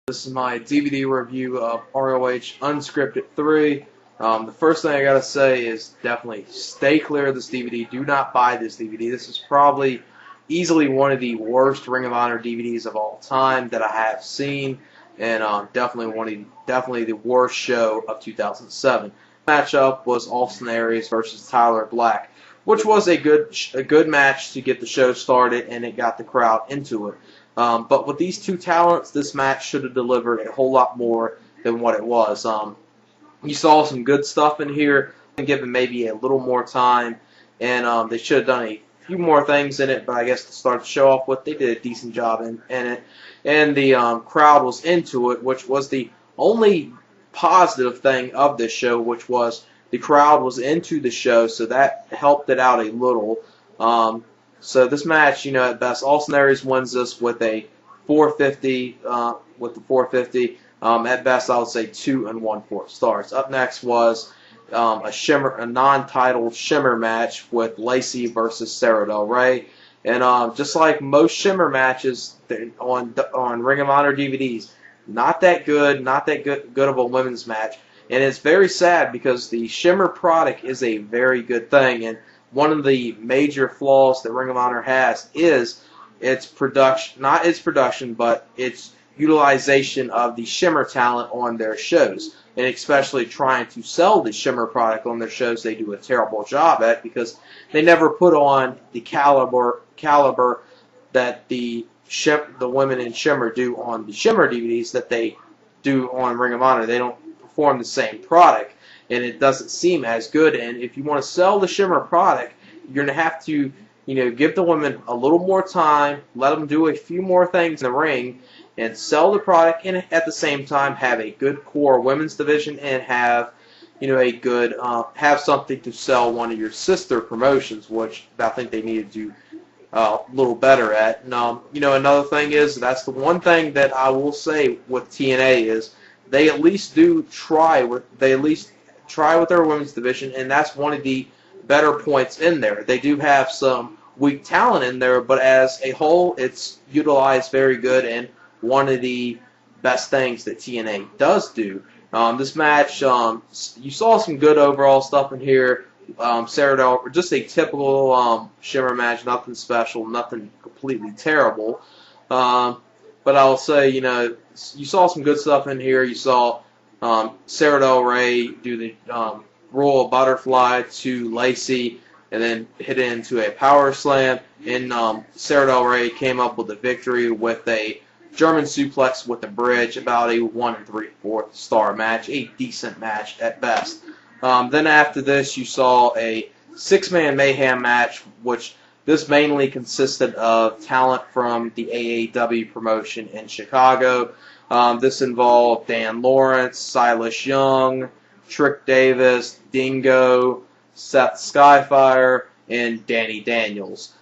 This is my DVD review of ROH Unscripted 3. The first thing I gotta say is definitely stay clear of this DVD. Do not buy this DVD. This is probably easily one of the worst Ring of Honor DVDs of all time that I have seen, and definitely the worst show of 2007. The matchup was Austin Aries versus Tyler Black, which was a good match to get the show started, and it got the crowd into it. But with these two talents, this match should have delivered a whole lot more than what it was. You saw some good stuff in here, and given maybe a little more time, and they should have done a few more things in it, but I guess to start the show off with, they did a decent job in it. And the crowd was into it, which was the only positive thing of this show, which was the crowd was into the show, so that helped it out a little. So this match, at best, Austin Aries wins this with a 450. At best, I would say 2 1/4 stars. Up next was a non-titled Shimmer match with Lacey versus Sara Del Rey, and just like most Shimmer matches on Ring of Honor DVDs, not that good of a women's match, and it's very sad because the Shimmer product is a very good thing, and one of the major flaws that Ring of Honor has is its production, not its production, but its utilization of the Shimmer talent on their shows. And especially trying to sell the Shimmer product on their shows, they do a terrible job at, because they never put on the caliber that the women in Shimmer do on the Shimmer DVDs that they do on Ring of Honor. They don't perform the same product, and it doesn't seem as good. And if you want to sell the Shimmer product, you're going to have to, give the women a little more time, let them do a few more things in the ring, and sell the product, and at the same time have a good core women's division, and have, a good, have something to sell one of your sister promotions, which I think they need to do a little better at. And, another thing is, that's the one thing that I will say with TNA is they at least try with their women's division, and that's one of the better points in there. They do have some weak talent in there, but as a whole, it's utilized very good, and one of the best things that TNA does do. This match, you saw some good overall stuff in here. Sara Del Rey, just a typical Shimmer match, nothing special, nothing completely terrible. But I'll say, you saw some good stuff in here. You saw Sara Del Rey do the roll butterfly to Lacey, and then hit it into a power slam. And Sara Del Rey came up with the victory with a German suplex with the bridge, about a 1 3/4 star match, a decent match at best. Then after this, you saw a 6-man mayhem match, which this mainly consisted of talent from the AAW promotion in Chicago. This involved Dan Lawrence, Silas Young, Trik Davis, Dingo, Seth Skyfire, and Danny Daniels.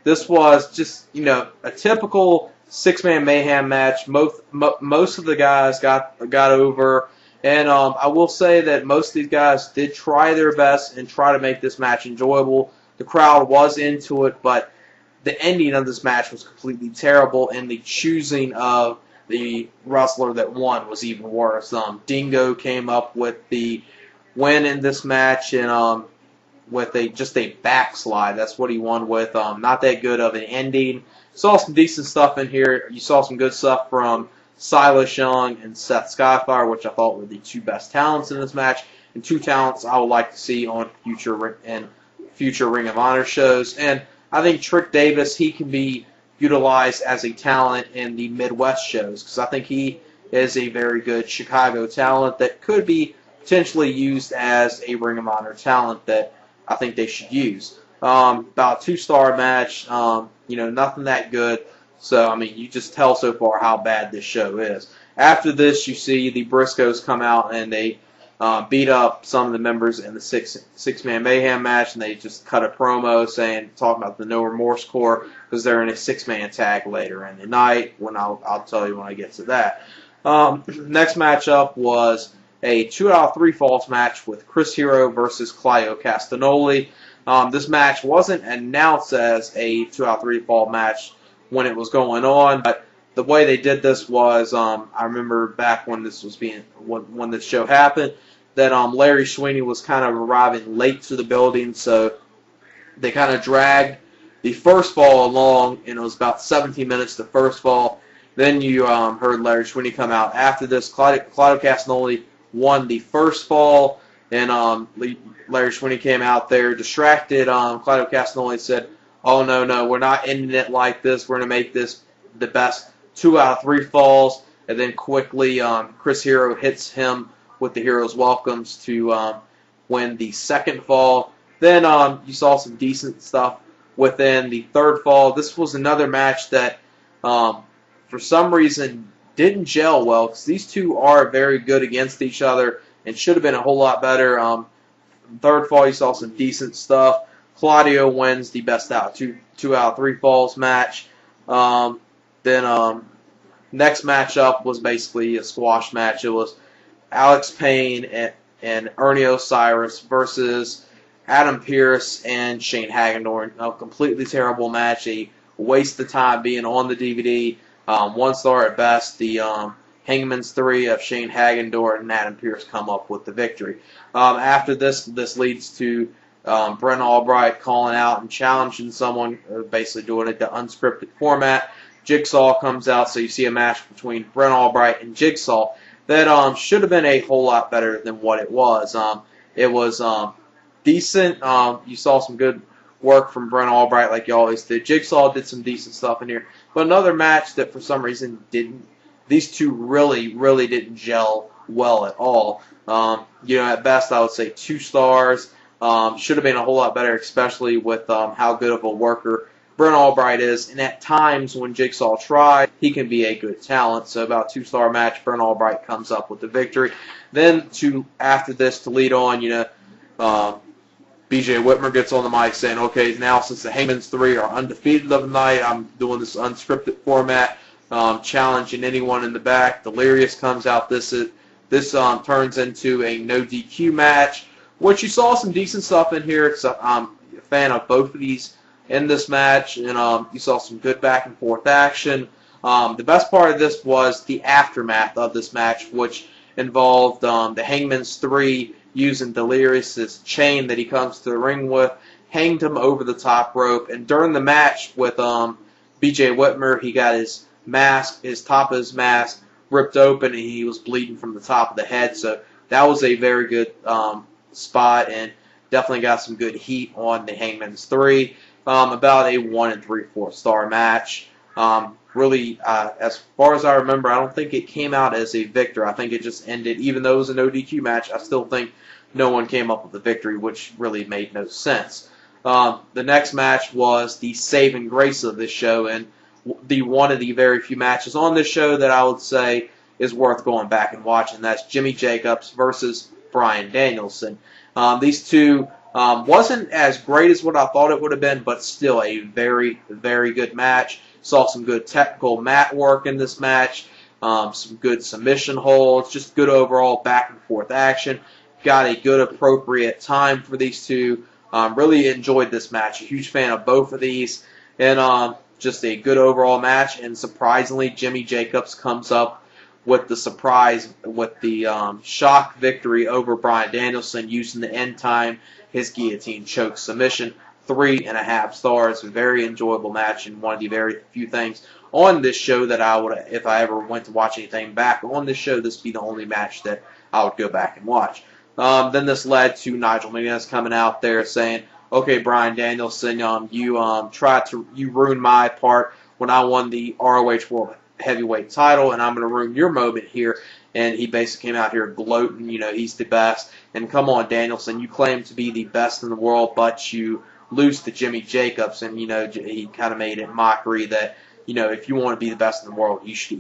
This was just, a typical 6-man mayhem match. Most of the guys got over, and I will say that most of these guys did try their best and try to make this match enjoyable. The crowd was into it, but the ending of this match was completely terrible, and the choosing of the wrestler that won was even worse. Dingo came up with the win in this match, and with just a backslide. That's what he won with. Not that good of an ending. Saw some decent stuff in here. You saw some good stuff from Silas Young and Seth Skyfire, which I thought were the two best talents in this match, and two talents I would like to see on future Ring of Honor shows. And I think Trik Davis, he can be utilized as a talent in the Midwest shows, because I think he is a very good Chicago talent that could be potentially used as a Ring of Honor talent that I think they should use. About a 2-star match, nothing that good. So, you just tell so far how bad this show is. After this, you see the Briscoes come out, and they beat up some of the members in the 6-man mayhem match, and they just cut a promo talking about the No Remorse Corps, because they're in a 6-man tag later in the night. I'll tell you when I get to that. Next matchup was a 2 out of 3 falls match with Chris Hero versus Claudio Castagnoli. This match wasn't announced as a 2 out of 3 fall match when it was going on, but the way they did this was, I remember back when this was when this show happened, that Larry Sweeney was kind of arriving late to the building, so they kind of dragged the first fall along, and it was about 17 minutes the first fall. Then you heard Larry Sweeney come out after this. Claudio Castagnoli won the first fall, and Larry Sweeney came out there distracted. Claudio Castagnoli said, "Oh, no, we're not ending it like this. We're going to make this the best 2 out of 3 falls." And then quickly, Chris Hero hits him with the Hero's Welcomes to win the second fall. Then you saw some decent stuff within the third fall. This was another match that, for some reason, didn't gel well, because these two are very good against each other and should have been a whole lot better. Third fall, you saw some decent stuff. Claudio wins the best out of 2 out of 3 falls match. Then next matchup was basically a squash match. It was Alex Payne and Ernie Osiris versus Adam Pearce and Shane Hagendorn. A completely terrible match. A waste of time being on the DVD. 1 star at best. The Hangman's 3 of Shane Hagendorn and Adam Pearce come up with the victory. After this leads to Brent Albright calling out and challenging someone, basically doing it the unscripted format. Jigsaw comes out, so you see a match between Brent Albright and Jigsaw that should have been a whole lot better than what it was. It was decent. You saw some good work from Brent Albright like you always did. Jigsaw did some decent stuff in here. But another match that for some reason didn't. These two really didn't gel well at all. At best I would say 2 stars. Should have been a whole lot better, especially with how good of a worker Brent Albright is. And at times when Jigsaw tries, he can be a good talent. So about 2-star match, Brent Albright comes up with the victory. Then after this to lead on, BJ Whitmer gets on the mic saying, "Okay, now since the Hangman's 3 are undefeated of the night, I'm doing this unscripted format, challenging anyone in the back." Delirious comes out. This turns into a no DQ match, which you saw some decent stuff in here. So I'm a fan of both of these in this match, and you saw some good back and forth action. The best part of this was the aftermath of this match, which involved the Hangman's 3 using Delirious' chain that he comes to the ring with, hanged him over the top rope, and during the match with BJ Whitmer, he got his top of his mask ripped open, and he was bleeding from the top of the head. So that was a very good spot, and definitely got some good heat on the Hangman's 3. About a 1 3/4 star match. Really, as far as I remember, I don't think it came out as a victor. I think it just ended, even though it was a no DQ match, I still think no one came up with the victory, which really made no sense. The next match was the saving grace of this show, and one of the very few matches on this show that I would say is worth going back and watching. That's Jimmy Jacobs versus Bryan Danielson. These two wasn't as great as what I thought it would have been, but still a very good match. Saw some good technical mat work in this match, some good submission holds, just good overall back and forth action. Got a good appropriate time for these two. Really enjoyed this match. A huge fan of both of these, and just a good overall match. And surprisingly, Jimmy Jacobs comes up with the shock victory over Bryan Danielson using the end time, his guillotine choke submission. 3.5 stars. Very enjoyable match, and one of the very few things on this show that I would, if I ever went to watch anything back on this show, this would be the only match that I would go back and watch. Then this led to Nigel McGuinness coming out there saying, "Okay, Bryan Danielson, you ruined my part when I won the ROH World Heavyweight title, and I'm going to ruin your moment here." And he basically came out here gloating, he's the best. And come on, Danielson, you claim to be the best in the world, but you lose to Jimmy Jacobs. And, he kind of made it mockery that, if you want to be the best in the world, you should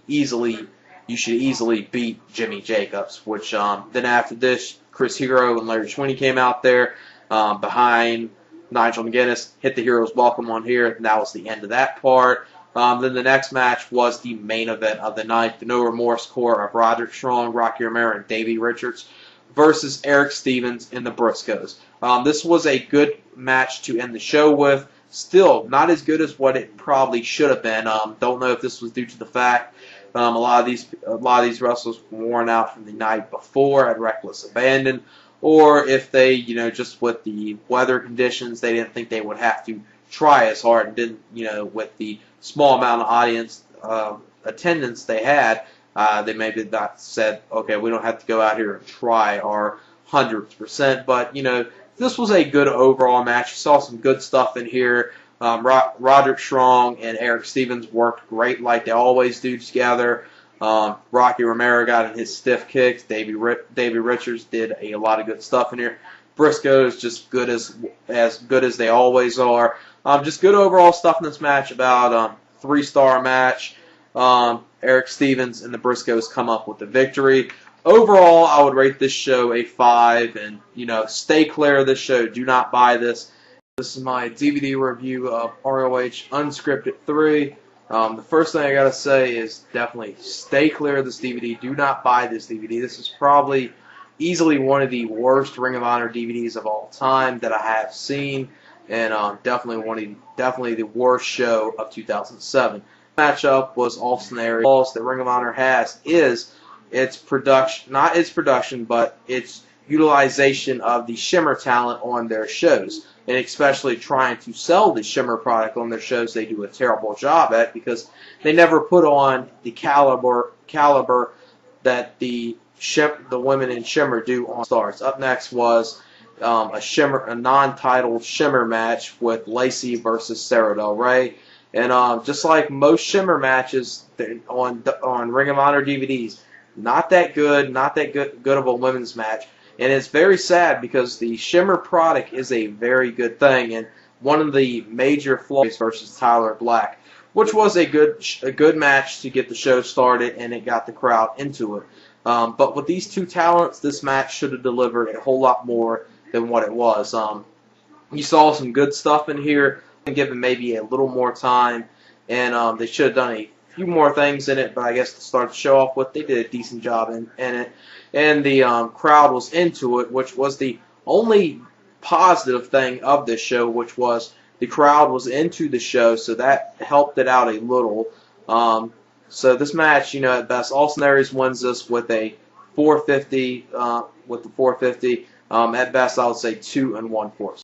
easily beat Jimmy Jacobs. Which, then after this, Chris Hero and Larry Sweeney came out there behind Nigel McGuinness, hit the Hero's Welcome on here, and that was the end of that part. Then the next match was the main event of the night, the No Remorse Corps of Roderick Strong, Rocky Romero, and Davey Richards versus Eric Stevens and the Briscoes. This was a good match to end the show with. still not as good as what it probably should have been. Don't know if this was due to the fact a lot of these wrestlers were worn out from the night before at reckless abandon, or if they, just with the weather conditions, they didn't think they would have to try as hard, and didn't, with the small amount of audience attendance they had, they maybe not said, okay, we don't have to go out here and try our 100%. But this was a good overall match. You saw some good stuff in here. Roderick Strong and Eric Stevens worked great like they always do together. Rocky Romero got in his stiff kicks. Davey Richards did a lot of good stuff in here. Briscoe is just good as good as they always are. Just good overall stuff in this match. About 3-star match. Eric Stevens and the Briscoes come up with the victory. Overall, I would rate this show a 5, and stay clear of this show. Do not buy this. This is my DVD review of ROH Unscripted 3. The first thing I gotta say is definitely stay clear of this DVD. Do not buy this DVD. This is probably easily one of the worst Ring of Honor DVDs of all time that I have seen, and definitely the worst show of 2007. Matchup was Austin Aries. All that Ring of Honor has is its production, not its production, but its utilization of the Shimmer talent on their shows, and especially trying to sell the Shimmer product on their shows. They do a terrible job at, because they never put on the caliber that the women in Shimmer do on Stars. Up next was a non-title Shimmer match with Lacey versus Sara Del Rey. And just like most Shimmer matches on Ring of Honor DVDs, not that good of a women's match. And it's very sad, because the Shimmer product is a very good thing, and one of the major flaws versus Tyler Black, which was a good match to get the show started, and it got the crowd into it. But with these two talents, this match should have delivered a whole lot more than what it was. You saw some good stuff in here, and given maybe a little more time, and they should have done a few more things in it, but I guess to start the show off with, they did a decent job in it. And the crowd was into it, which was the only positive thing of this show, which was the crowd was into the show, so that helped it out a little. So this match, at best, Austin Aries wins this with a 450. At best, I would say 2 1/4.